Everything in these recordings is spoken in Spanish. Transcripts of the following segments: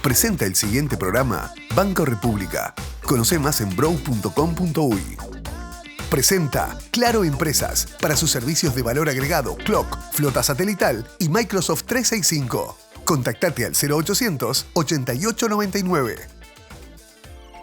Presenta el siguiente programa Banco República. Conoce más en brow.com.uy. Presenta Claro Empresas para sus servicios de valor agregado, Clock, flota satelital y Microsoft 365. Contactate al 0800 8899.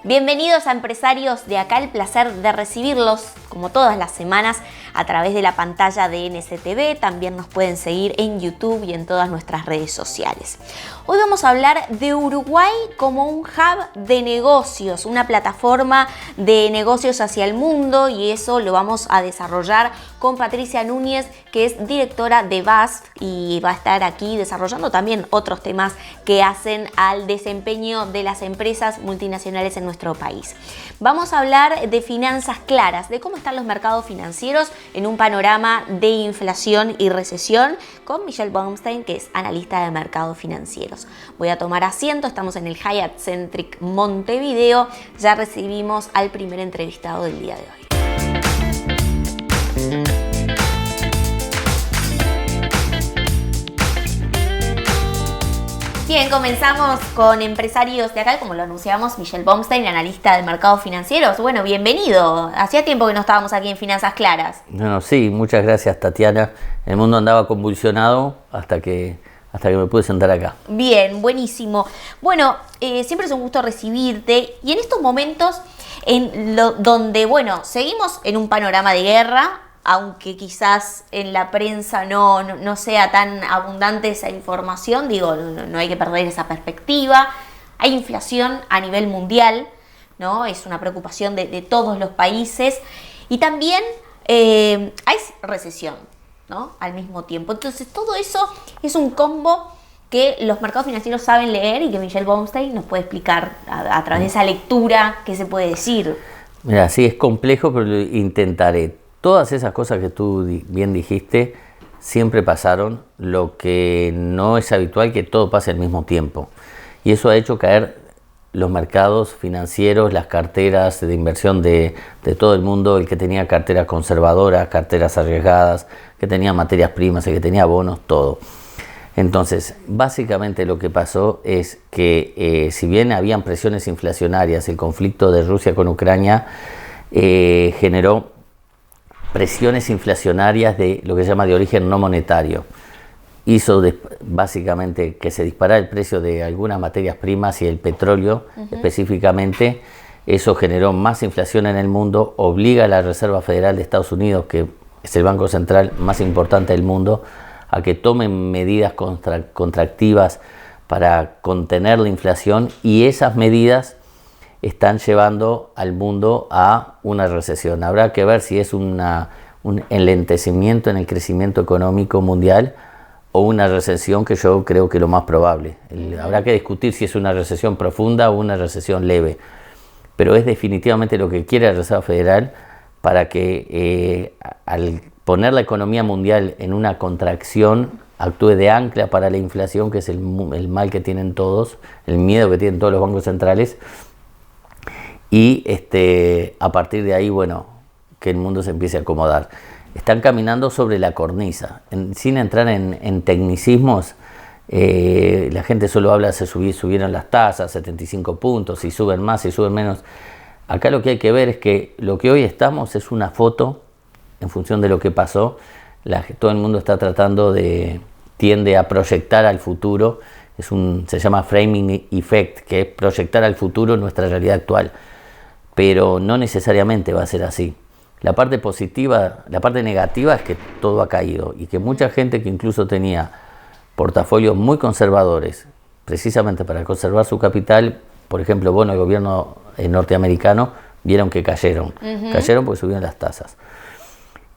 Bienvenidos a Empresarios de Acá, el placer de recibirlos como todas las semanas a través de la pantalla de NSTV. También nos pueden seguir en YouTube y en todas nuestras redes sociales. Hoy vamos a hablar de Uruguay como un hub de negocios, una plataforma de negocios hacia el mundo, y eso lo vamos a desarrollar con Patricia Núñez, que es directora de BASF y va a estar aquí desarrollando también otros temas que hacen al desempeño de las empresas multinacionales en nuestro país. Vamos a hablar de finanzas claras, de cómo están los mercados financieros en un panorama de inflación y recesión, con Michelle Baumstein, que es analista de mercados financieros. Voy a tomar asiento, estamos en el Hyatt Centric Montevideo. Ya recibimos al primer entrevistado del día de hoy. Bien, comenzamos con Empresarios de Acá, como lo anunciamos, Michelle Baumstein, analista de mercados financieros. Bueno, bienvenido. Hacía tiempo que no estábamos aquí en Finanzas Claras. No, sí, muchas gracias, Tatiana. El mundo andaba convulsionado hasta que me pude sentar acá. Bien, buenísimo. Bueno, siempre es un gusto recibirte, y en estos momentos donde, bueno, seguimos en un panorama de guerra, aunque quizás en la prensa no sea tan abundante esa información, digo, no hay que perder esa perspectiva. Hay inflación a nivel mundial, ¿no? Es una preocupación de todos los países, y también hay recesión, ¿no? Al mismo tiempo. Entonces, todo eso es un combo que los mercados financieros saben leer y que Michelle Baumstein nos puede explicar a través de esa lectura qué se puede decir. Mira, sí, es complejo, pero lo intentaré. Todas esas cosas que tú bien dijiste siempre pasaron. Lo que no es habitual que todo pase al mismo tiempo. Y eso ha hecho caer los mercados financieros, las carteras de inversión de todo el mundo, el que tenía carteras conservadoras, carteras arriesgadas, que tenía materias primas, el que tenía bonos, todo. Entonces, básicamente lo que pasó es que si bien habían presiones inflacionarias, el conflicto de Rusia con Ucrania generó presiones inflacionarias de lo que se llama de origen no monetario. Hizo básicamente que se disparara el precio de algunas materias primas y el petróleo específicamente. Eso generó más inflación en el mundo, obliga a la Reserva Federal de Estados Unidos, que es el banco central más importante del mundo, a que tomen medidas contractivas para contener la inflación, y esas medidas están llevando al mundo a una recesión. Habrá que ver si es un enlentecimiento en el crecimiento económico mundial o una recesión, que yo creo que es lo más probable. Habrá que discutir si es una recesión profunda o una recesión leve, pero es definitivamente lo que quiere la Reserva Federal para que al poner la economía mundial en una contracción actúe de ancla para la inflación, que es el mal que tienen todos, el miedo que tienen todos los bancos centrales. Y a partir de ahí, bueno, que el mundo se empiece a acomodar. Están caminando sobre la cornisa, sin entrar en tecnicismos. La gente solo habla, subieron las tasas, 75 puntos, si suben más, si suben menos. Acá lo que hay que ver es que lo que hoy estamos es una foto en función de lo que pasó. Todo el mundo está tiende a proyectar al futuro. Se llama framing effect, que es proyectar al futuro nuestra realidad actual. Pero no necesariamente va a ser así. La parte negativa es que todo ha caído, y que mucha gente que incluso tenía portafolios muy conservadores, precisamente para conservar su capital, por ejemplo, bonos del gobierno norteamericano, vieron que cayeron. Cayeron porque subieron las tasas.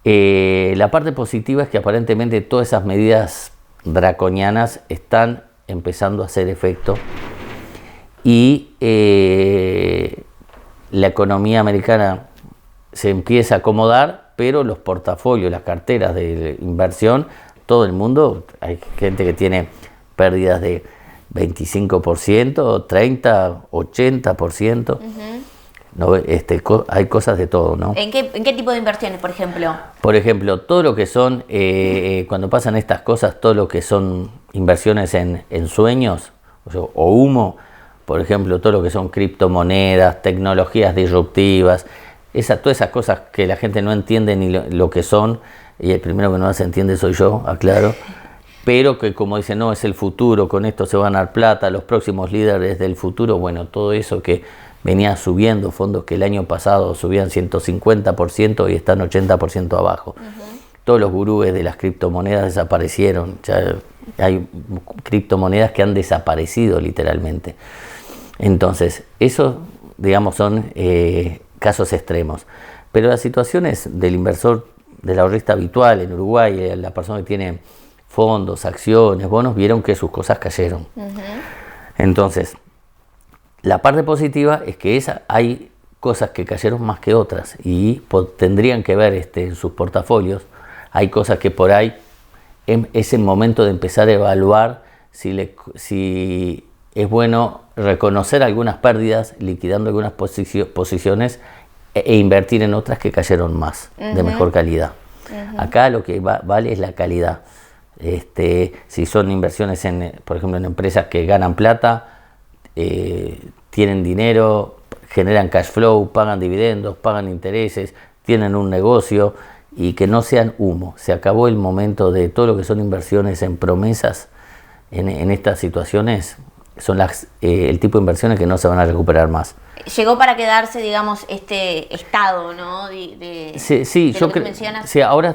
La parte positiva es que aparentemente todas esas medidas draconianas están empezando a hacer efecto, y la economía americana se empieza a acomodar, pero los portafolios, las carteras de inversión, todo el mundo, hay gente que tiene pérdidas de 25%, 30%, 80%. No, hay cosas de todo, ¿no? ¿En qué tipo de inversiones, por ejemplo? Por ejemplo, todo lo que son, cuando pasan estas cosas, todo lo que son inversiones en sueños o humo, por ejemplo, todo lo que son criptomonedas, tecnologías disruptivas, todas esas cosas que la gente no entiende ni lo que son, y el primero que no las entiende soy yo, aclaro, pero que como dicen, no, es el futuro, con esto se va a ganar plata, los próximos líderes del futuro, bueno, todo eso que venía subiendo, fondos que el año pasado subían 150% y están 80% abajo. Todos los gurúes de las criptomonedas desaparecieron, ya hay criptomonedas que han desaparecido literalmente. Entonces, eso, digamos, son casos extremos. Pero las situaciones del inversor, del ahorrista habitual en Uruguay, la persona que tiene fondos, acciones, bonos, vieron que sus cosas cayeron. Entonces, la parte positiva es que hay cosas que cayeron más que otras y tendrían que ver en sus portafolios. Hay cosas que por ahí es el momento de empezar a evaluar si es bueno reconocer algunas pérdidas, liquidando algunas posiciones e invertir en otras que cayeron más, de mejor calidad. Acá lo que vale es la calidad. Si son inversiones por ejemplo, en empresas que ganan plata, tienen dinero, generan cash flow, pagan dividendos, pagan intereses, tienen un negocio, y que no sean humo. Se acabó el momento de todo lo que son inversiones en promesas. En estas situaciones son el tipo de inversiones que no se van a recuperar más. Llegó para quedarse, digamos, este estado, ¿no? Sí, yo creo. Sí, ahora,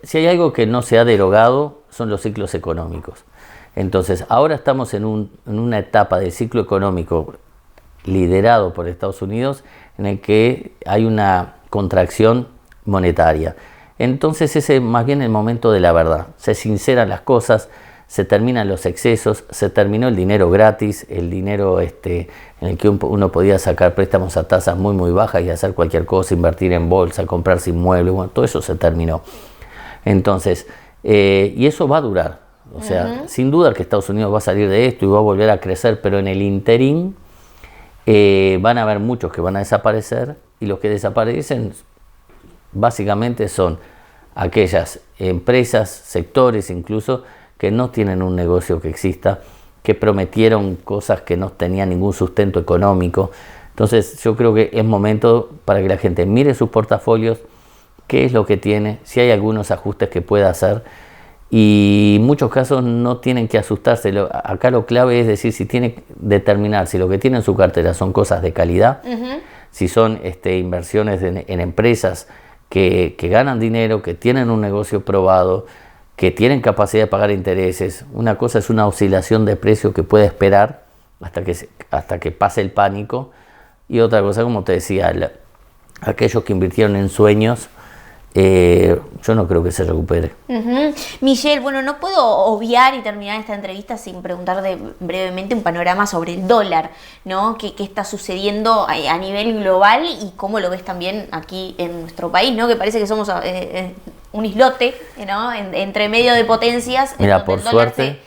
si hay algo que no se ha derogado, son los ciclos económicos. Entonces, ahora estamos en una etapa del ciclo económico liderado por Estados Unidos, en el que hay una contracción monetaria. Entonces, ese es más bien el momento de la verdad. Se sinceran las cosas, se terminan los excesos, se terminó el dinero gratis, el dinero en el que uno podía sacar préstamos a tasas muy muy bajas y hacer cualquier cosa, invertir en bolsa, comprarse inmuebles, bueno, todo eso se terminó. Entonces, y eso va a durar. O sea, sin duda que Estados Unidos va a salir de esto y va a volver a crecer, pero en el interín van a haber muchos que van a desaparecer, y los que desaparecen básicamente son aquellas empresas, sectores incluso, que no tienen un negocio que exista, que prometieron cosas que no tenían ningún sustento económico. Entonces yo creo que es momento para que la gente mire sus portafolios, qué es lo que tiene, si hay algunos ajustes que pueda hacer, y en muchos casos no tienen que asustarse. Acá lo clave es decir, si tiene que determinar si lo que tiene en su cartera son cosas de calidad, si son inversiones en empresas que ganan dinero, que tienen un negocio probado, que tienen capacidad de pagar intereses. Una cosa es una oscilación de precio que puede esperar hasta que pase el pánico, y otra cosa, como te decía, aquellos que invirtieron en sueños, yo no creo que se recupere. Michelle, bueno, no puedo obviar y terminar esta entrevista sin preguntarte brevemente un panorama sobre el dólar, ¿no? ¿Qué está sucediendo a nivel global y cómo lo ves también aquí en nuestro país, ¿no? Que parece que somos un islote, ¿no? Entre medio de potencias. Mira, por suerte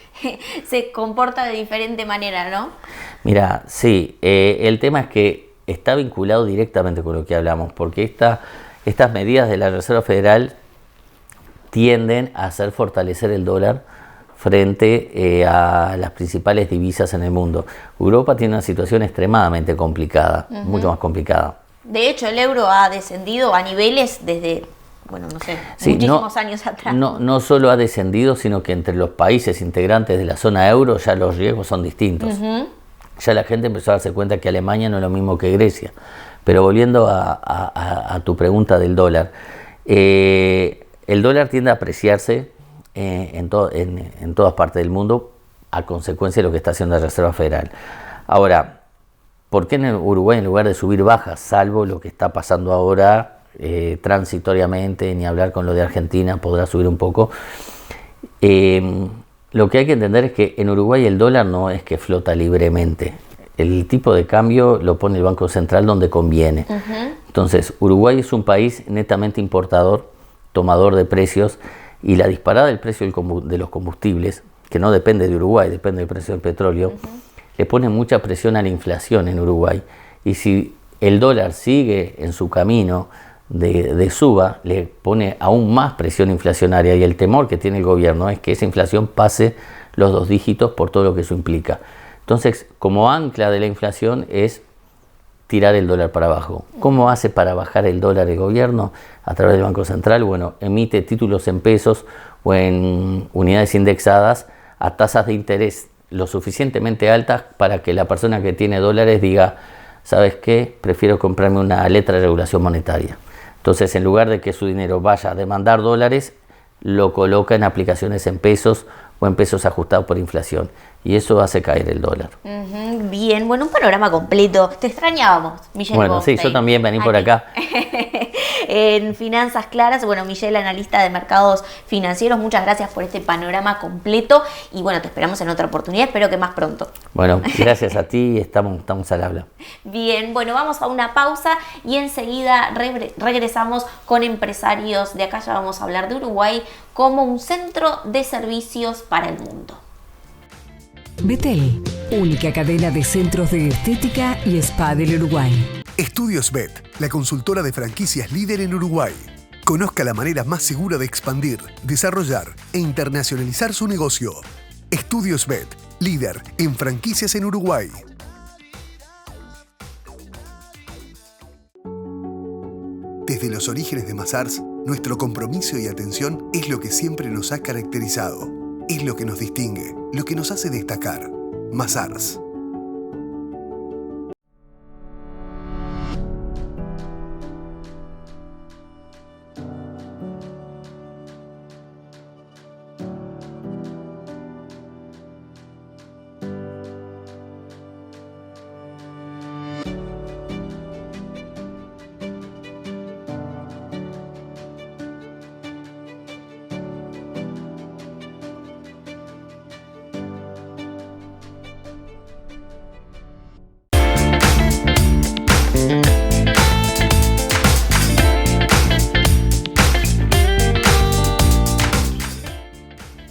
se comporta de diferente manera, ¿no? Mira, sí, el tema es que está vinculado directamente con lo que hablamos, porque estas medidas de la Reserva Federal tienden a hacer fortalecer el dólar frente a las principales divisas en el mundo. Europa tiene una situación extremadamente complicada, mucho más complicada. De hecho, el euro ha descendido a niveles desde, bueno, no sé, muchísimos años atrás. No solo ha descendido, sino que entre los países integrantes de la zona euro ya los riesgos son distintos. Ya la gente empezó a darse cuenta que Alemania no es lo mismo que Grecia. Pero volviendo a tu pregunta del dólar, el dólar tiende a apreciarse en todas partes del mundo a consecuencia de lo que está haciendo la Reserva Federal. Ahora, ¿por qué en Uruguay en lugar de subir bajas, salvo lo que está pasando ahora transitoriamente, ni hablar con lo de Argentina, podrá subir un poco? Lo que hay que entender es que en Uruguay el dólar no es que flota libremente. El tipo de cambio lo pone el Banco Central donde conviene. Entonces, Uruguay es un país netamente importador, tomador de precios, y la disparada del precio de los combustibles, que no depende de Uruguay, depende del precio del petróleo, le pone mucha presión a la inflación en Uruguay. Y si el dólar sigue en su camino de suba, le pone aún más presión inflacionaria, y el temor que tiene el gobierno es que esa inflación pase los 2 dígitos por todo lo que eso implica. Entonces, como ancla de la inflación es tirar el dólar para abajo. ¿Cómo hace para bajar el dólar el gobierno? A través del Banco Central, bueno, emite títulos en pesos o en unidades indexadas a tasas de interés lo suficientemente altas para que la persona que tiene dólares diga, ¿sabes qué? Prefiero comprarme una letra de regulación monetaria. Entonces, en lugar de que su dinero vaya a demandar dólares, lo coloca en aplicaciones en pesos o en pesos ajustados por inflación. Y eso hace caer el dólar. Bien, bueno, un panorama completo. Te extrañábamos, Michelle. Bueno, Goldstein. sí, yo también vení por acá. En Finanzas Claras, bueno, Michelle, analista de mercados financieros, muchas gracias por este panorama completo y bueno, te esperamos en otra oportunidad, espero que más pronto. Bueno, gracias a ti, estamos al habla. Bien, bueno, vamos a una pausa y enseguida regresamos con empresarios de acá, ya vamos a hablar de Uruguay como un centro de servicios para el mundo. Betel, única cadena de centros de estética y spa del Uruguay. Estudios Bet, la consultora de franquicias líder en Uruguay. Conozca la manera más segura de expandir, desarrollar e internacionalizar su negocio. Estudios Bet, líder en franquicias en Uruguay. Desde los orígenes de Mazars, nuestro compromiso y atención es lo que siempre nos ha caracterizado. Es lo que nos distingue, lo que nos hace destacar. Mazars.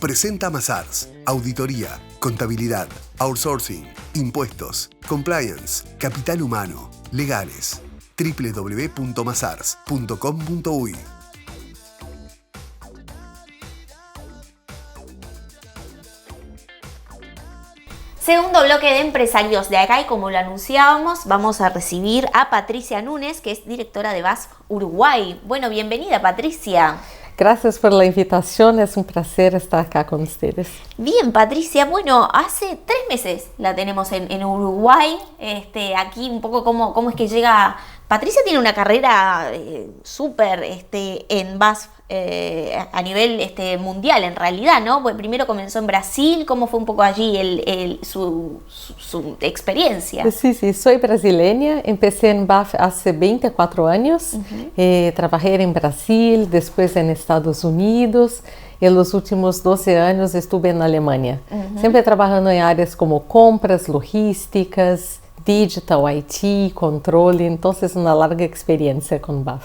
Presenta Mazars, auditoría, contabilidad, outsourcing, impuestos, compliance, capital humano, legales. www.mazars.com.uy. Segundo bloque de empresarios de acá y como lo anunciábamos, vamos a recibir a Patricia Núñez, que es directora de BASF Uruguay. Bueno, bienvenida Patricia. Gracias por la invitación, es un placer estar acá con ustedes. Bien, Patricia, bueno, hace 3 meses la tenemos en Uruguay, aquí un poco cómo es que llega. Patricia tiene una carrera súper en BASF a nivel mundial en realidad, ¿no? Pues primero comenzó en Brasil, ¿cómo fue un poco allí su experiencia? Sí, soy brasileña, empecé en BASF hace 24 años, trabajé en Brasil, después en Estados Unidos, y en los últimos 12 años estuve en Alemania, siempre trabajando en áreas como compras, logísticas, digital, IT, control, entonces una larga experiencia con BASF.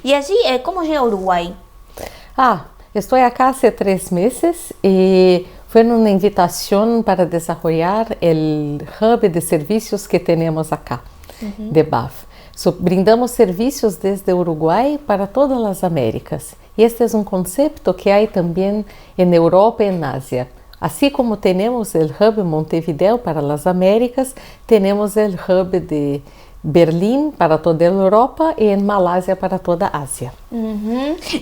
Y allí, ¿cómo llega a Uruguay? Estoy acá hace 3 meses y fue una invitación para desarrollar el hub de servicios que tenemos acá, de BASF. Brindamos servicios desde Uruguay para todas las Américas. Y este es un concepto que hay también en Europa y en Asia. Así como tenemos el hub en Montevideo para las Américas, tenemos el hub de Berlín para toda Europa y en Malasia para toda Asia.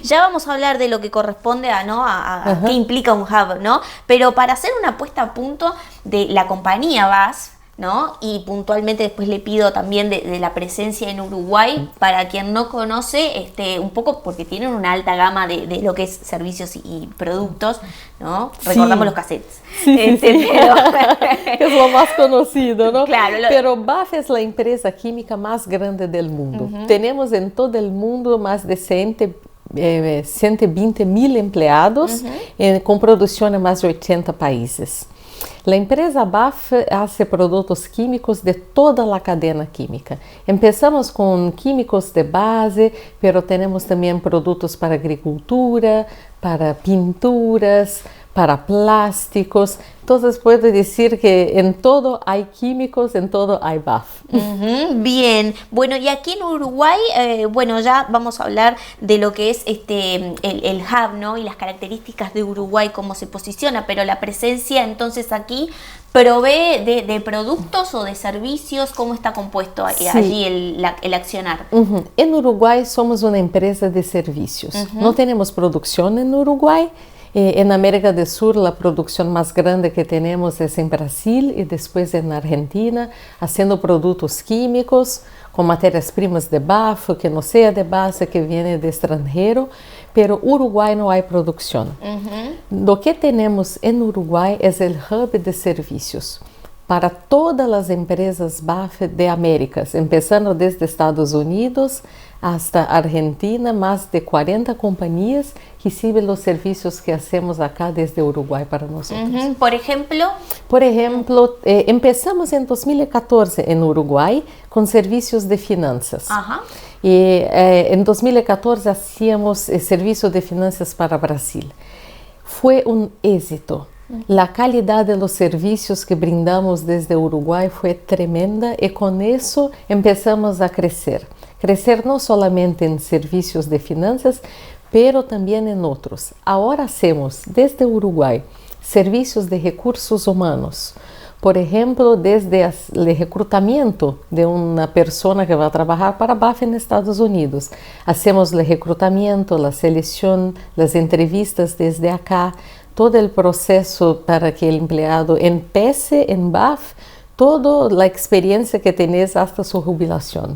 Ya vamos a hablar de lo que corresponde a qué implica un hub, ¿no? Pero para hacer una puesta a punto de la compañía BASF, ¿no? Y puntualmente después le pido también de la presencia en Uruguay, para quien no conoce, un poco porque tienen una alta gama de lo que es servicios y productos, ¿no? Recordamos los cassettes. Pero es lo más conocido, ¿no? Claro. Pero BASF es la empresa química más grande del mundo. Tenemos en todo el mundo más de 120.000 empleados con producción en más de 80 países. La empresa BASF hace productos químicos de toda la cadena química. Empezamos con químicos de base, pero tenemos también productos para agricultura, para pinturas, para plásticos. Entonces puedo decir que en todo hay químicos, en todo hay BAF. Bien, bueno, y aquí en Uruguay, bueno, ya vamos a hablar de lo que es el hub, ¿no? Y las características de Uruguay, cómo se posiciona, pero la presencia entonces aquí provee de productos o de servicios, ¿cómo está compuesto allí el accionar? En Uruguay somos una empresa de servicios. No tenemos producción en Uruguay. En América del Sur la producción más grande que tenemos es en Brasil y después en Argentina, haciendo productos químicos con materias primas de BAF, que no sea de base, que viene de extranjero, pero Uruguay no hay producción. Lo que tenemos en Uruguay es el hub de servicios para todas las empresas BAF de Américas, empezando desde Estados Unidos hasta Argentina, más de 40 compañías reciben los servicios que hacemos acá desde Uruguay para nosotros. Por ejemplo, empezamos en 2014 en Uruguay con servicios de finanzas. Y en 2014 hacíamos servicio de finanzas para Brasil. Fue un éxito. La calidad de los servicios que brindamos desde Uruguay fue tremenda y con eso empezamos a crecer. Crecer no solamente en servicios de finanzas, pero también en otros. Ahora hacemos desde Uruguay servicios de recursos humanos. Por ejemplo, desde el reclutamiento de una persona que va a trabajar para BAF en Estados Unidos. Hacemos el reclutamiento, la selección, las entrevistas desde acá, todo el proceso para que el empleado empiece en BAF, toda la experiencia que tenés hasta su jubilación.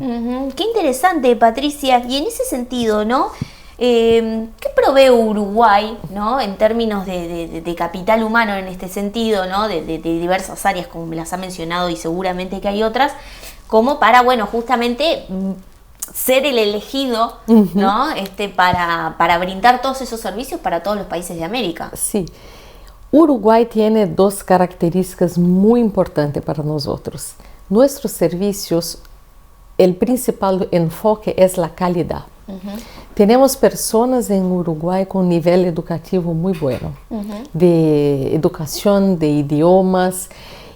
Qué interesante, Patricia. Y en ese sentido, ¿no? ¿Qué provee Uruguay, ¿no? En términos de capital humano en este sentido, ¿no? De diversas áreas, como me las ha mencionado, y seguramente que hay otras, como para, bueno, justamente ser el elegido, ¿no? Para brindar todos esos servicios para todos los países de América. Sí. Uruguay tiene dos características muy importantes para nosotros. Nuestros servicios, el principal enfoque es la calidad. Tenemos personas en Uruguay con nivel educativo muy bueno, de educación, de idiomas,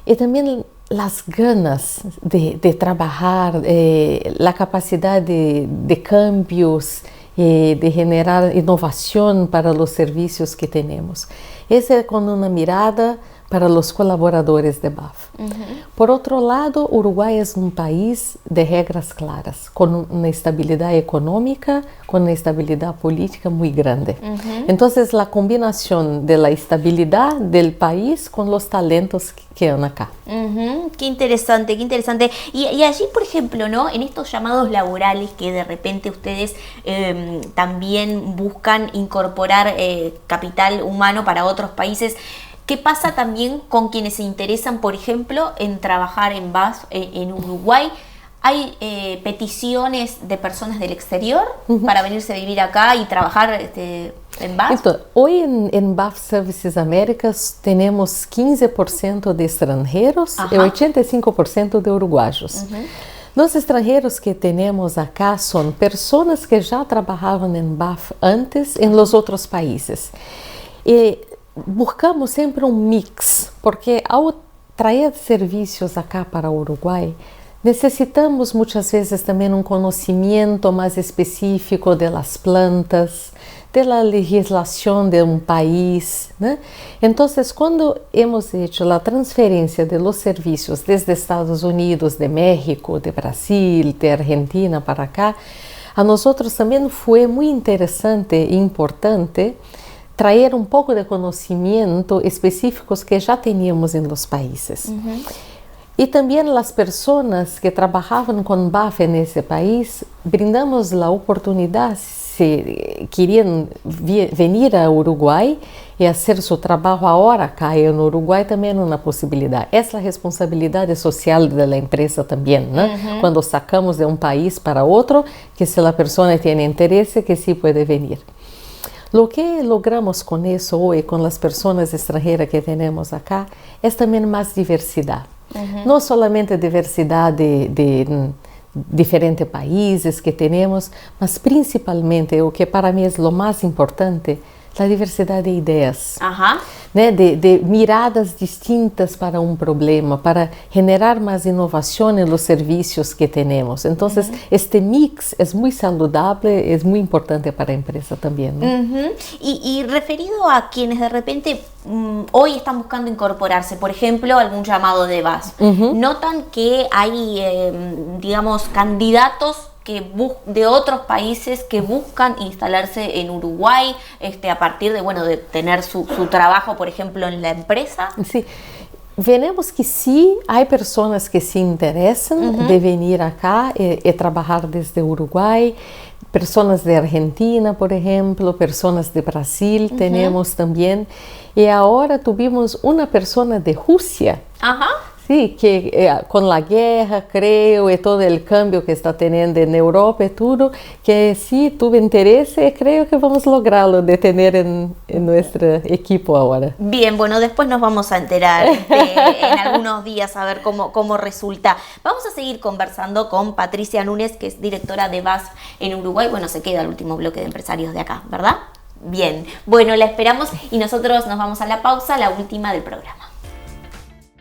y también las ganas de trabajar, la capacidad de cambios, de generar innovación para los servicios que tenemos. Ese es con una mirada para los colaboradores de BAF. Por otro lado, Uruguay es un país de reglas claras, con una estabilidad económica, con una estabilidad política muy grande. Entonces, la combinación de la estabilidad del país con los talentos que hay acá. Qué interesante, qué interesante. Y allí, por ejemplo, ¿no? En estos llamados laborales que de repente ustedes también buscan incorporar capital humano para otros países, ¿qué pasa también con quienes se interesan, por ejemplo, en trabajar en BAF en Uruguay? ¿Hay peticiones de personas del exterior para venirse a vivir acá y trabajar en BAF? Entonces, hoy en BAF Services Américas tenemos 15% de extranjeros y 85% de uruguayos. Los extranjeros que tenemos acá son personas que ya trabajaban en BAF antes en los otros países. Buscamos siempre un mix, porque ao traer servicios acá para Uruguay, necesitamos muchas veces también un conocimiento más específico de las plantas, de la legislación de un país, ¿no? Entonces, cuando hemos hecho la transferencia de los servicios desde Estados Unidos, de México, de Brasil, de Argentina para acá, a nosotros también fue muy interesante e importante traer un poco de conocimiento específicos que ya teníamos en los países. Y también las personas que trabajaban con BAF en ese país, brindamos la oportunidad, si querían venir a Uruguay y hacer su trabajo ahora acá en Uruguay, también una posibilidad. Es la responsabilidad social de la empresa también, ¿no? Cuando sacamos de un país para otro, que si la persona tiene interés, que sí puede venir. Lo que logramos con eso hoy, con las personas extranjeras que tenemos acá, es también más diversidad. No solamente diversidad de diferentes países que tenemos, mas principalmente, o que para mí es lo más importante, la diversidad de ideas, Ajá. de miradas distintas para un problema, para generar más innovación en los servicios que tenemos. Entonces, este mix es muy saludable, es muy importante para la empresa también, ¿no? Y referido a quienes de repente hoy están buscando incorporarse, por ejemplo, algún llamado de VASF, ¿notan que hay, digamos, candidatos de otros países que buscan instalarse en Uruguay a partir de, bueno, de tener su trabajo, por ejemplo, en la empresa? Sí, vemos que sí hay personas que se interesan de venir acá y trabajar desde Uruguay, personas de Argentina, por ejemplo, personas de Brasil tenemos también, y ahora tuvimos una persona de Rusia. Ajá. Sí, que con la guerra, creo, y todo el cambio que está teniendo en Europa y todo, que sí tuve interés y creo que vamos a lograrlo de tener en nuestro equipo ahora. Bien, bueno, después nos vamos a enterar en algunos días a ver cómo resulta. Vamos a seguir conversando con Patricia Núñez, que es directora de VASF en Uruguay. Bueno, se queda el último bloque de empresarios de acá, ¿verdad? Bien, bueno, la esperamos y nosotros nos vamos a la pausa, la última del programa.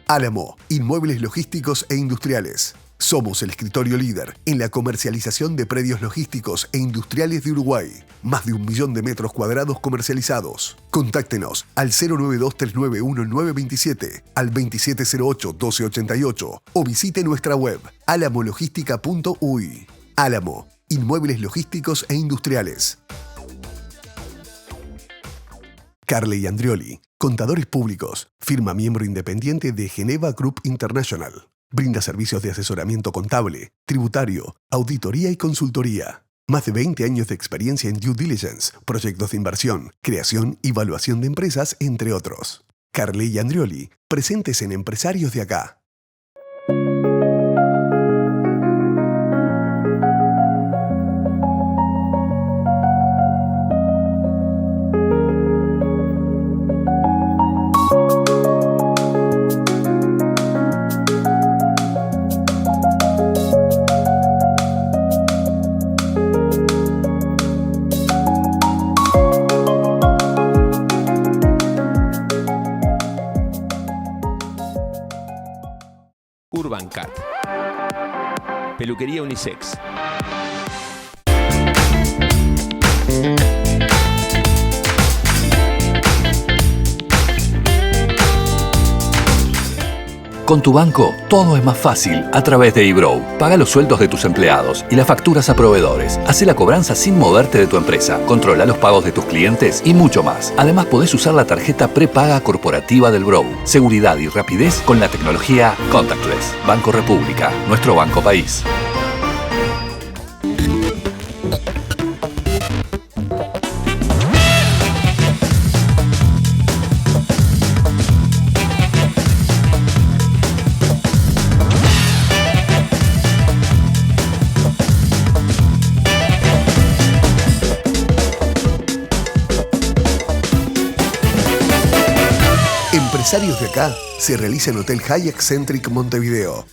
Álamo, inmuebles logísticos e industriales. Somos el escritorio líder en la comercialización de predios logísticos e industriales de Uruguay. Más de 1 millón de metros cuadrados comercializados. Contáctenos al 092-391-927, al 2708-1288 o visite nuestra web alamologística.uy. Álamo, inmuebles logísticos e industriales. Carley Andrioli, contadores públicos, firma miembro independiente de Geneva Group International. Brinda servicios de asesoramiento contable, tributario, auditoría y consultoría. Más de 20 años de experiencia en due diligence, proyectos de inversión, creación y evaluación de empresas, entre otros. Carley Andrioli, presentes en Empresarios de Acá. Urbancat. Peluquería unisex. Con tu banco, todo es más fácil a través de eBrow. Paga los sueldos de tus empleados y las facturas a proveedores. Hace la cobranza sin moverte de tu empresa. Controla los pagos de tus clientes y mucho más. Además, podés usar la tarjeta prepaga corporativa del Brow. Seguridad y rapidez con la tecnología Contactless. Banco República, nuestro banco país. Empresarios de Acá se realiza en Hotel Hyatt Centric Montevideo.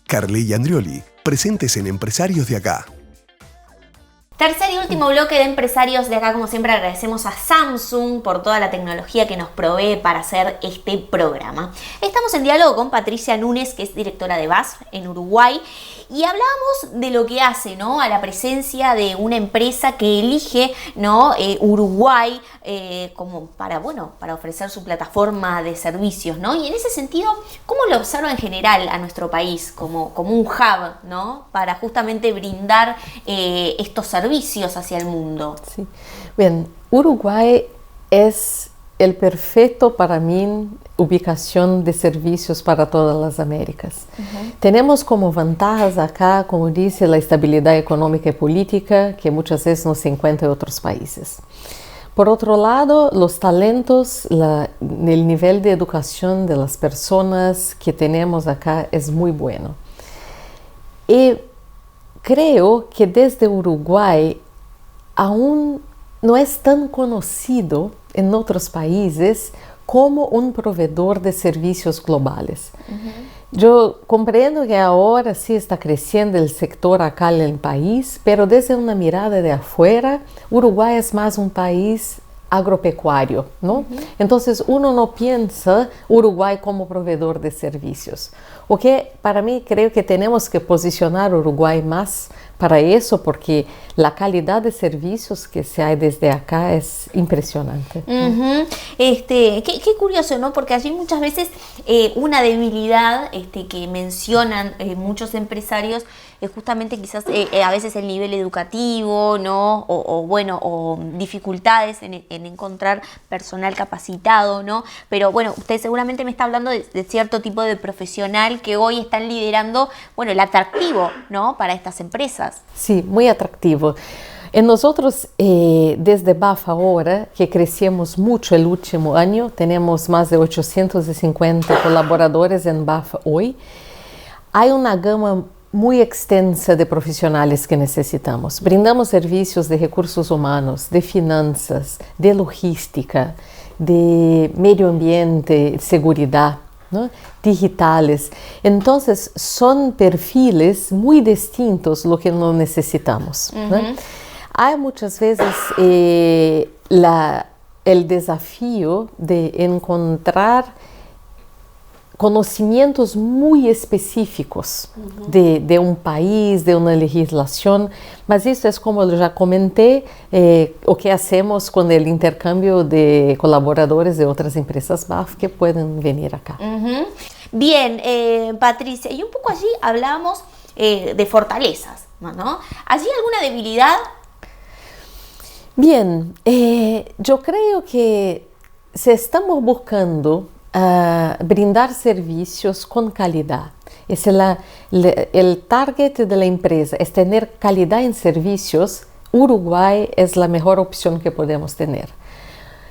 Carley Andrioli, presentes en Empresarios de Acá. Tercer y último bloque de Empresarios de Acá. Como siempre, agradecemos a Samsung por toda la tecnología que nos provee para hacer este programa. Estamos en diálogo con Patricia Núñez, que es directora de VASF en Uruguay, y hablábamos de lo que hace, ¿no?, a la presencia de una empresa que elige, ¿no?, Uruguay como para ofrecer su plataforma de servicios, ¿no? Y en ese sentido, ¿cómo lo observa en general a nuestro país como un hub, ¿no?, para justamente brindar estos servicios hacia el mundo? Sí. Bien, Uruguay es el perfecto para mí ubicación de servicios para todas las Américas. Tenemos como ventajas acá, como dice, la estabilidad económica y política que muchas veces no se encuentra en otros países. Por otro lado, los talentos, el nivel de educación de las personas que tenemos acá es muy bueno. Y creo que desde Uruguay aún no es tan conocido en otros países como un proveedor de servicios globales. Yo comprendo que ahora sí está creciendo el sector acá en el país, pero desde una mirada de afuera, Uruguay es más un país agropecuario, ¿no? Entonces uno no piensa Uruguay como proveedor de servicios. O que para mí creo que tenemos que posicionar Uruguay más para eso, porque la calidad de servicios que se hay desde acá es impresionante. Qué curioso, ¿no? Porque allí muchas veces una debilidad que mencionan muchos empresarios es justamente quizás a veces el nivel educativo, ¿no? O dificultades en encontrar personal capacitado, ¿no? Pero bueno, usted seguramente me está hablando de cierto tipo de profesional que hoy están liderando, bueno, el atractivo, ¿no? Para estas empresas. Sí, muy atractivo. En nosotros, desde BAF ahora, que crecemos mucho el último año, tenemos más de 850 colaboradores en BAF hoy, hay una gama muy extensa de profesionales que necesitamos. Brindamos servicios de recursos humanos, de finanzas, de logística, de medio ambiente, seguridad, ¿no? Digitales. Entonces son perfiles muy distintos lo que no necesitamos, ¿no? Hay muchas veces el desafío de encontrar conocimientos muy específicos de un país, de una legislación, mas isso es como eu já comentei, o que hacemos con el intercambio de colaboradores de otras empresas BAF que pueden venir acá. Bien, Patricia, y un poco allí hablábamos de fortalezas, ¿no? ¿Allí alguna debilidad? Bien, yo creo que si estamos buscando brindar servicios con calidad, el target de la empresa es tener calidad en servicios, Uruguay es la mejor opción que podemos tener.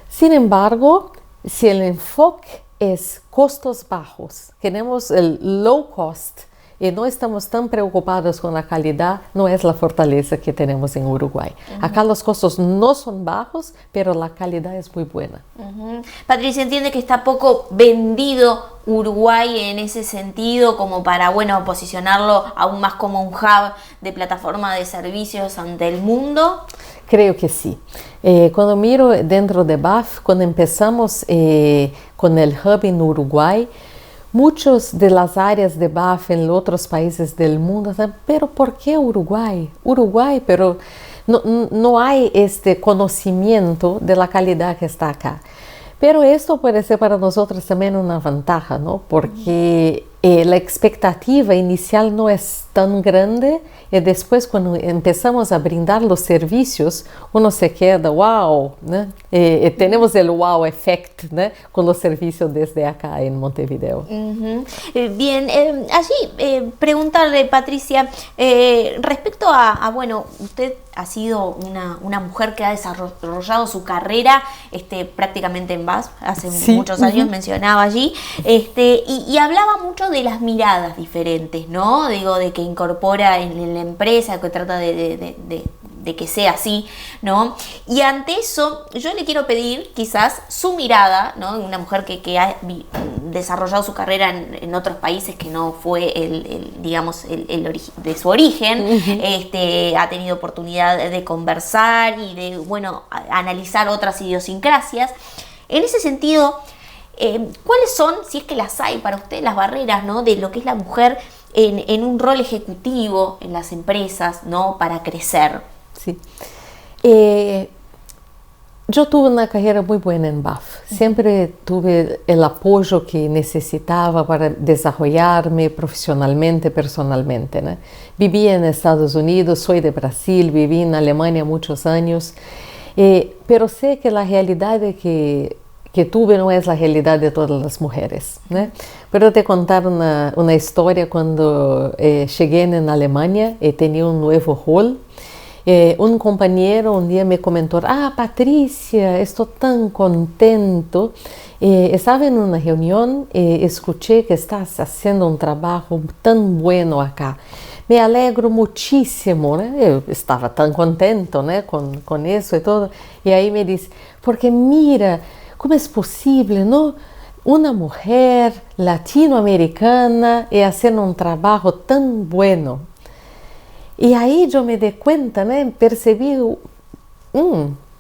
Sin embargo, si el enfoque es costos bajos, queremos el low cost y no estamos tan preocupados con la calidad, no es la fortaleza que tenemos en Uruguay. Acá los costos no son bajos, pero la calidad es muy buena. Patricia, entiende que está poco vendido Uruguay en ese sentido, como para, bueno, posicionarlo aún más como un hub de plataforma de servicios ante el mundo. Creo que sí. Cuando miro dentro de BAF, cuando empezamos con el hub en Uruguay, muchas de las áreas de BAF en otros países del mundo están, pero ¿por qué Uruguay? Uruguay, pero no hay este conocimiento de la calidad que está acá. Pero esto puede ser para nosotros también una ventaja, ¿no? Porque la expectativa inicial no es tan grande y después cuando empezamos a brindar los servicios, uno se queda, wow, ¿no? Tenemos el wow effect, ¿no? Con los servicios desde acá en Montevideo. Bien, allí preguntarle, Patricia, respecto a, bueno, usted ha sido una mujer que ha desarrollado su carrera prácticamente en BAF, hace muchos años, mencionaba allí, y hablaba mucho de las miradas diferentes, ¿no? Digo, de que incorpora en la empresa, que trata de que sea así, ¿no? Y ante eso, yo le quiero pedir quizás su mirada, ¿no? Una mujer que ha desarrollado su carrera en otros países que no fue digamos, de su origen, ha tenido oportunidad de conversar y de, bueno, analizar otras idiosincrasias. En ese sentido, ¿cuáles son, si es que las hay para usted, las barreras, ¿no? De lo que es la mujer en un rol ejecutivo en las empresas, ¿no? Para crecer. Sí. Yo tuve una carrera muy buena en BAF. Siempre tuve el apoyo que necesitaba para desarrollarme profesionalmente, personalmente, ¿no? Viví en Estados Unidos, soy de Brasil, viví en Alemania muchos años, pero sé que la realidad que tuve no es la realidad de todas las mujeres, ¿no? Pero te contar una historia cuando llegué en Alemania y tenía un nuevo rol. Un compañero un día me comentó, Patricia, estoy tan contento. Estaba en una reunión, escuché que estás haciendo un trabajo tan bueno acá. Me alegro muchísimo, ¿no? Yo estaba tan contento, ¿no? con eso y todo. Y ahí me dice, porque mira, ¿cómo es posible, no? una mujer latinoamericana y haciendo un trabajo tan bueno. Y ahí yo me di cuenta, ¿no? Percibí,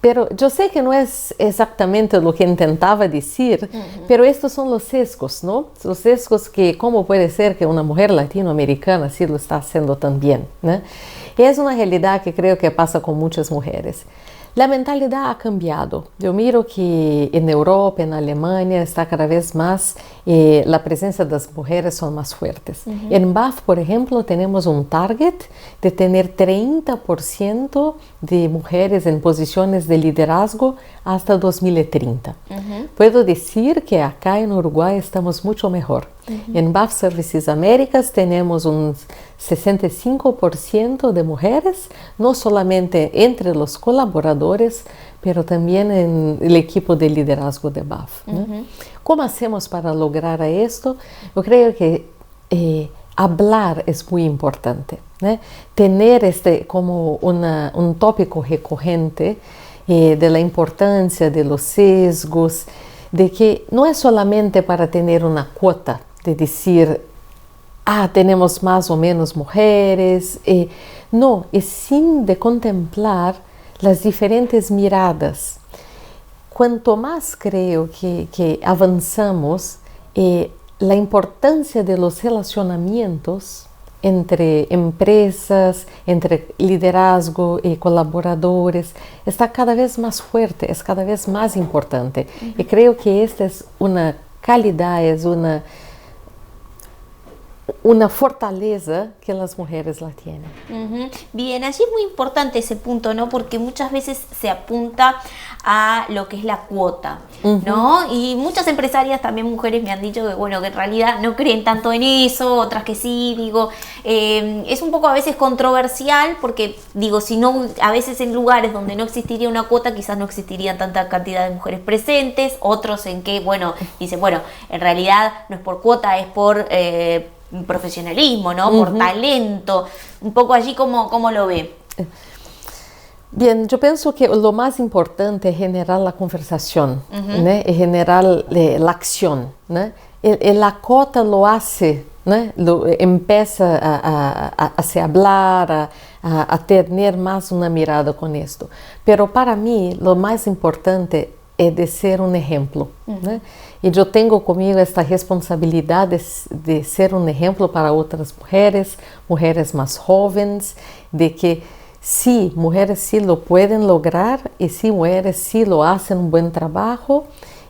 pero yo sé que no es exactamente lo que intentaba decir, pero estos son los sesgos, ¿no? Los sesgos que, ¿cómo puede ser que una mujer latinoamericana sí lo está haciendo tan bien, ¿no? Y es una realidad que creo que pasa con muchas mujeres. La mentalidad ha cambiado. Yo miro que en Europa, en Alemania, está cada vez más, la presencia de las mujeres son más fuertes. En BAF, por ejemplo, tenemos un target de tener 30% de mujeres en posiciones de liderazgo hasta 2030. Puedo decir que acá en Uruguay estamos mucho mejor. En BAF Services Américas tenemos un 65% de mujeres, no solamente entre los colaboradores, pero también en el equipo de liderazgo de BAF, ¿no? ¿Cómo hacemos para lograr esto? Yo creo que hablar es muy importante, ¿no? Tener como un tópico recurrente de la importancia de los sesgos, de que no es solamente para tener una cuota, de decir, tenemos más o menos mujeres. No, es sin de contemplar las diferentes miradas. Cuanto más creo que avanzamos, la importancia de los relacionamientos entre empresas, entre liderazgo y colaboradores, está cada vez más fuerte, es cada vez más importante. Y creo que esta es una calidad, es una fortaleza que las mujeres la tienen. Bien, allí es muy importante ese punto, ¿no? Porque muchas veces se apunta a lo que es la cuota, ¿no? Y muchas empresarias, también mujeres, me han dicho que, bueno, que en realidad no creen tanto en eso, otras que sí, digo, es un poco a veces controversial porque, digo, si no, a veces en lugares donde no existiría una cuota, quizás no existiría tanta cantidad de mujeres presentes, otros en que, bueno, dicen, bueno, en realidad no es por cuota, es por profesionalismo, ¿no? Por talento, un poco allí como lo ve. Bien, yo pienso que lo más importante es generar la conversación, ¿no? Es generar la acción, ¿no? La cuota lo hace, ¿no? Empieza a hablar, a tener más una mirada con esto. Pero para mí lo más importante es de ser un ejemplo, ¿no? Y yo tengo conmigo esta responsabilidad de ser un ejemplo para otras mujeres más jóvenes, de que sí, mujeres sí lo pueden lograr y sí, mujeres sí lo hacen un buen trabajo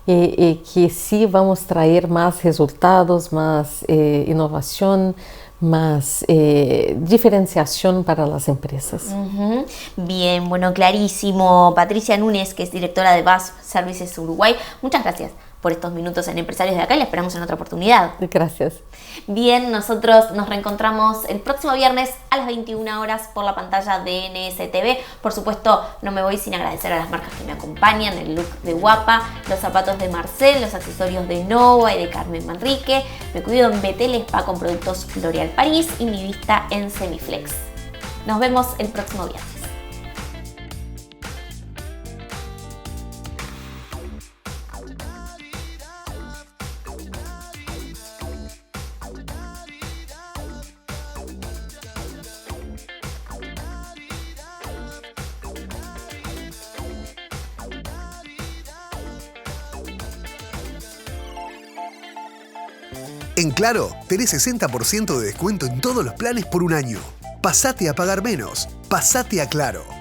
y que sí vamos a traer más resultados, más innovación, más diferenciación para las empresas. Bien, bueno, clarísimo. Patricia Núñez, que es directora de BAF Services Uruguay, muchas gracias por estos minutos en Empresarios de Acá y la esperamos en otra oportunidad. Gracias. Bien, nosotros nos reencontramos el próximo viernes a las 21 horas por la pantalla de NSTV. Por supuesto, no me voy sin agradecer a las marcas que me acompañan, el look de Guapa, los zapatos de Marcel, los accesorios de Nova y de Carmen Manrique. Me cuido en Betel Spa con productos L'Oréal París y mi vista en Semiflex. Nos vemos el próximo viernes. En Claro, tenés 60% de descuento en todos los planes por un año. Pasate a pagar menos. Pasate a Claro.